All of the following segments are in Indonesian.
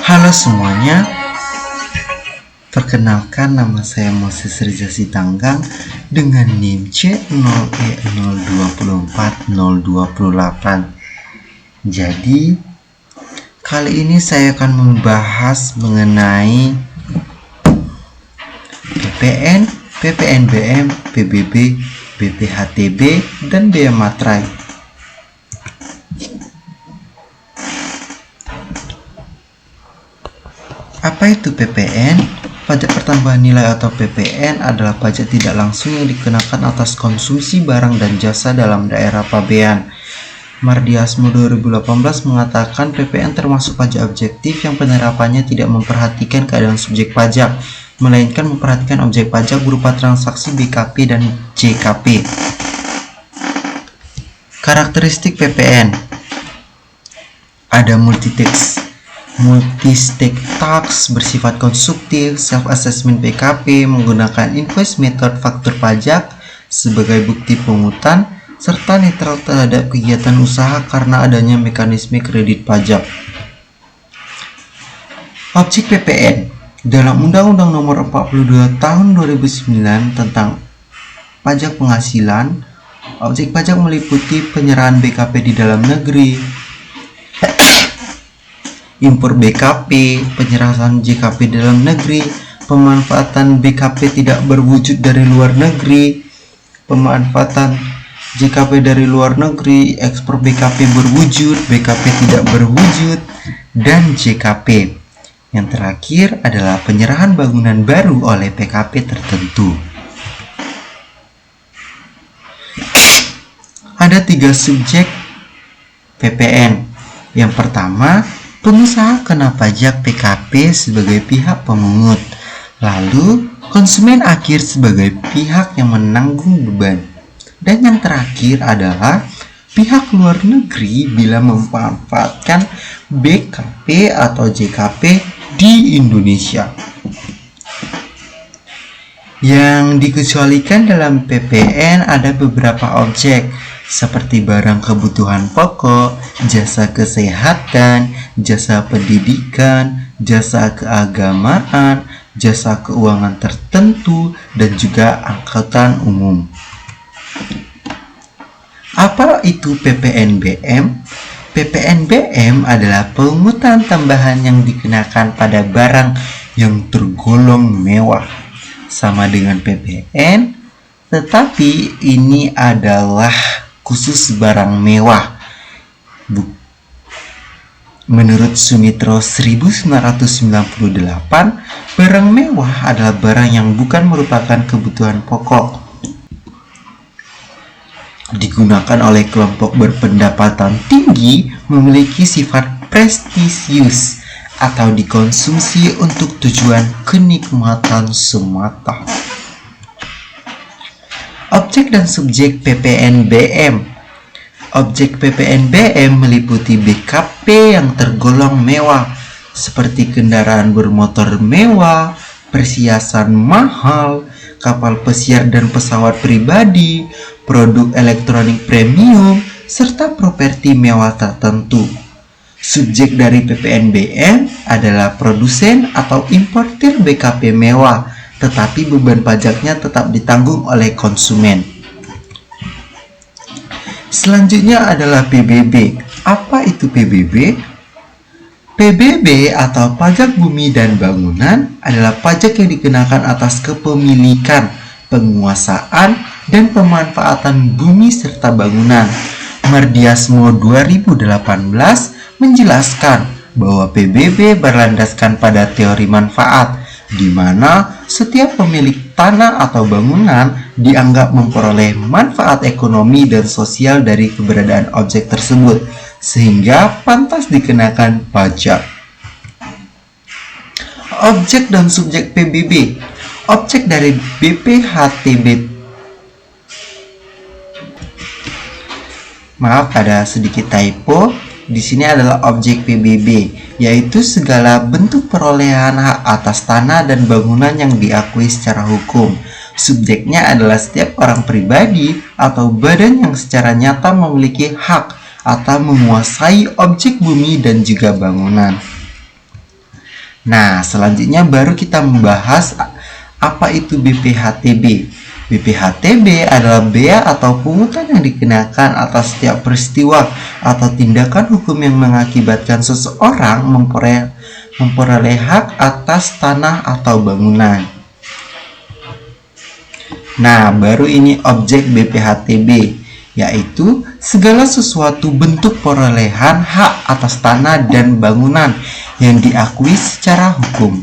Halo semuanya, perkenalkan nama saya Moses Reza Sitanggang dengan NIM C0E024028. Jadi, kali ini saya akan membahas mengenai PPN, PPNBM, PBB, BPHTB, dan Bea Materai. Apa itu PPN? Pajak pertambahan nilai atau PPN adalah pajak tidak langsung yang dikenakan atas konsumsi barang dan jasa dalam daerah pabean. Mardiasmo 2018 mengatakan PPN termasuk pajak objektif yang penerapannya tidak memperhatikan keadaan subjek pajak, melainkan memperhatikan objek pajak berupa transaksi BKP dan JKP. Karakteristik PPN: ada multi-stake tax bersifat konsumtif, self-assessment PKP menggunakan invoice method faktur pajak sebagai bukti pungutan, serta netral terhadap kegiatan usaha karena adanya mekanisme kredit pajak. Objek PPN dalam Undang-Undang Nomor 42 Tahun 2009 tentang pajak penghasilan, objek pajak meliputi penyerahan BKP di dalam negeri, impor BKP, penyerahan JKP di dalam negeri, pemanfaatan BKP tidak berwujud dari luar negeri, pemanfaatan JKP dari luar negeri, ekspor BKP berwujud, BKP tidak berwujud, dan JKP. Yang terakhir adalah penyerahan bangunan baru oleh PKP tertentu. Ada 3 subjek PPN. Yang pertama, pengusaha kena pajak PKP sebagai pihak pemungut, lalu konsumen akhir sebagai pihak yang menanggung beban. Dan yang terakhir adalah pihak luar negeri bila memanfaatkan BKP atau JKP di Indonesia. Yang dikecualikan dalam PPN ada beberapa objek seperti barang kebutuhan pokok, jasa kesehatan, jasa pendidikan, jasa keagamaan, jasa keuangan tertentu, dan juga angkutan umum. Apa itu PPNBM? PPNBM adalah pungutan tambahan yang dikenakan pada barang yang tergolong mewah, sama dengan PPN, tetapi ini adalah khusus barang mewah. Menurut Sumitro 1998, barang mewah adalah barang yang bukan merupakan kebutuhan pokok, digunakan oleh kelompok berpendapatan tinggi, memiliki sifat prestisius, atau dikonsumsi untuk tujuan kenikmatan semata. Objek dan subjek PPNBM. Objek PPNBM meliputi BKP yang tergolong mewah, seperti kendaraan bermotor mewah, perhiasan mahal, kapal pesiar dan pesawat pribadi, produk elektronik premium, serta properti mewah tertentu. Subjek dari PPNBM adalah produsen atau importir BKP mewah, tetapi beban pajaknya tetap ditanggung oleh konsumen. Selanjutnya adalah PBB. Apa itu PBB? PBB atau pajak bumi dan bangunan adalah pajak yang dikenakan atas kepemilikan, penguasaan, dan pemanfaatan bumi serta bangunan. Mardiasmo 2018 menjelaskan bahwa PBB berlandaskan pada teori manfaat, di mana setiap pemilik tanah atau bangunan dianggap memperoleh manfaat ekonomi dan sosial dari keberadaan objek tersebut, sehingga pantas dikenakan pajak. Objek dan subjek PBB. Objek dari BPHTB. Maaf, ada sedikit typo. Di sini adalah objek PBB, yaitu segala bentuk perolehan hak atas tanah dan bangunan yang diakui secara hukum. Subjeknya adalah setiap orang pribadi atau badan yang secara nyata memiliki hak atau menguasai objek bumi dan juga bangunan. Nah, selanjutnya baru kita membahas apa itu BPHTB. BPHTB adalah bea atau pungutan yang dikenakan atas setiap peristiwa atau tindakan hukum yang mengakibatkan seseorang memperoleh hak atas tanah atau bangunan. Nah, baru ini objek BPHTB, yaitu segala sesuatu bentuk perolehan hak atas tanah dan bangunan yang diakui secara hukum.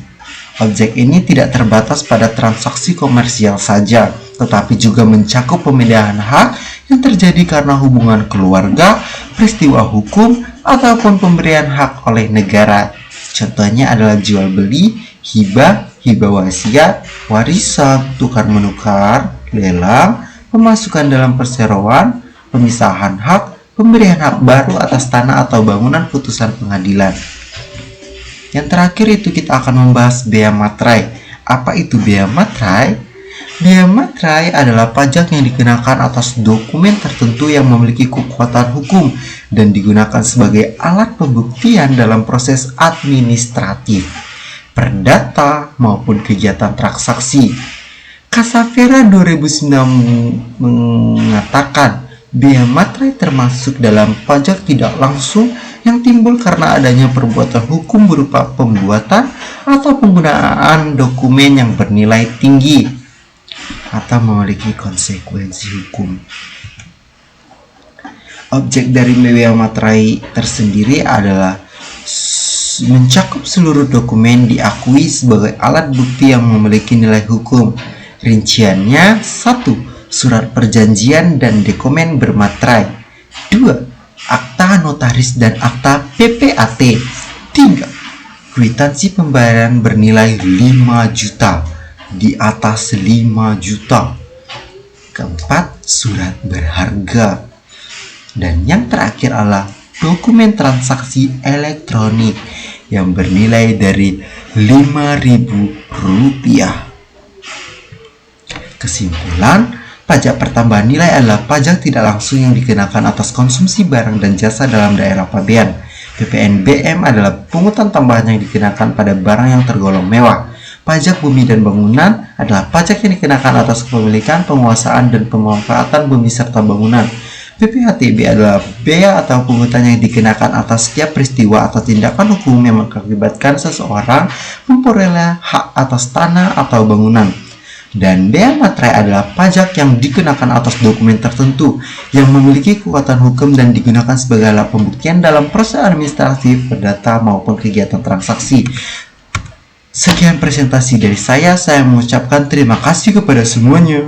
Objek ini tidak terbatas pada transaksi komersial saja, tetapi juga mencakup pemindahan hak yang terjadi karena hubungan keluarga, peristiwa hukum, ataupun pemberian hak oleh negara. Contohnya adalah jual beli, hibah, hibah wasiat, warisan, tukar-menukar, lelang, pemasukan dalam perseroan, pemisahan hak, pemberian hak baru atas tanah atau bangunan putusan pengadilan. Yang terakhir itu kita akan membahas bea materai. Apa itu bea materai? Bea materai adalah pajak yang dikenakan atas dokumen tertentu yang memiliki kekuatan hukum dan digunakan sebagai alat pembuktian dalam proses administratif, perdata, maupun kegiatan transaksi. Kasavera 2009 mengatakan bea materai termasuk dalam pajak tidak langsung yang timbul karena adanya perbuatan hukum berupa pembuatan atau penggunaan dokumen yang bernilai tinggi atau memiliki konsekuensi hukum. Objek dari bea materai tersendiri adalah mencakup seluruh dokumen diakui sebagai alat bukti yang memiliki nilai hukum. Rinciannya: 1. Surat perjanjian dan dokumen bermaterai. 2. Akta notaris dan akta PPAT. 3. Kwitansi pembayaran bernilai 5 juta di atas 5 juta. 4. Surat berharga. Dan yang terakhir adalah dokumen transaksi elektronik yang bernilai dari Rp5.000. Kesimpulan, pajak pertambahan nilai adalah pajak tidak langsung yang dikenakan atas konsumsi barang dan jasa dalam daerah pabean. PPNBM adalah pungutan tambahan yang dikenakan pada barang yang tergolong mewah. Pajak bumi dan bangunan adalah pajak yang dikenakan atas kepemilikan, penguasaan, dan pemanfaatan bumi serta bangunan. BPHTB adalah bea atau pungutan yang dikenakan atas setiap peristiwa atau tindakan hukum yang mengakibatkan seseorang memperoleh hak atas tanah atau bangunan. Dan bea materai adalah pajak yang dikenakan atas dokumen tertentu yang memiliki kekuatan hukum dan digunakan sebagai alat pembuktian dalam proses administratif, perdata, maupun kegiatan transaksi. Sekian presentasi dari saya mengucapkan terima kasih kepada semuanya.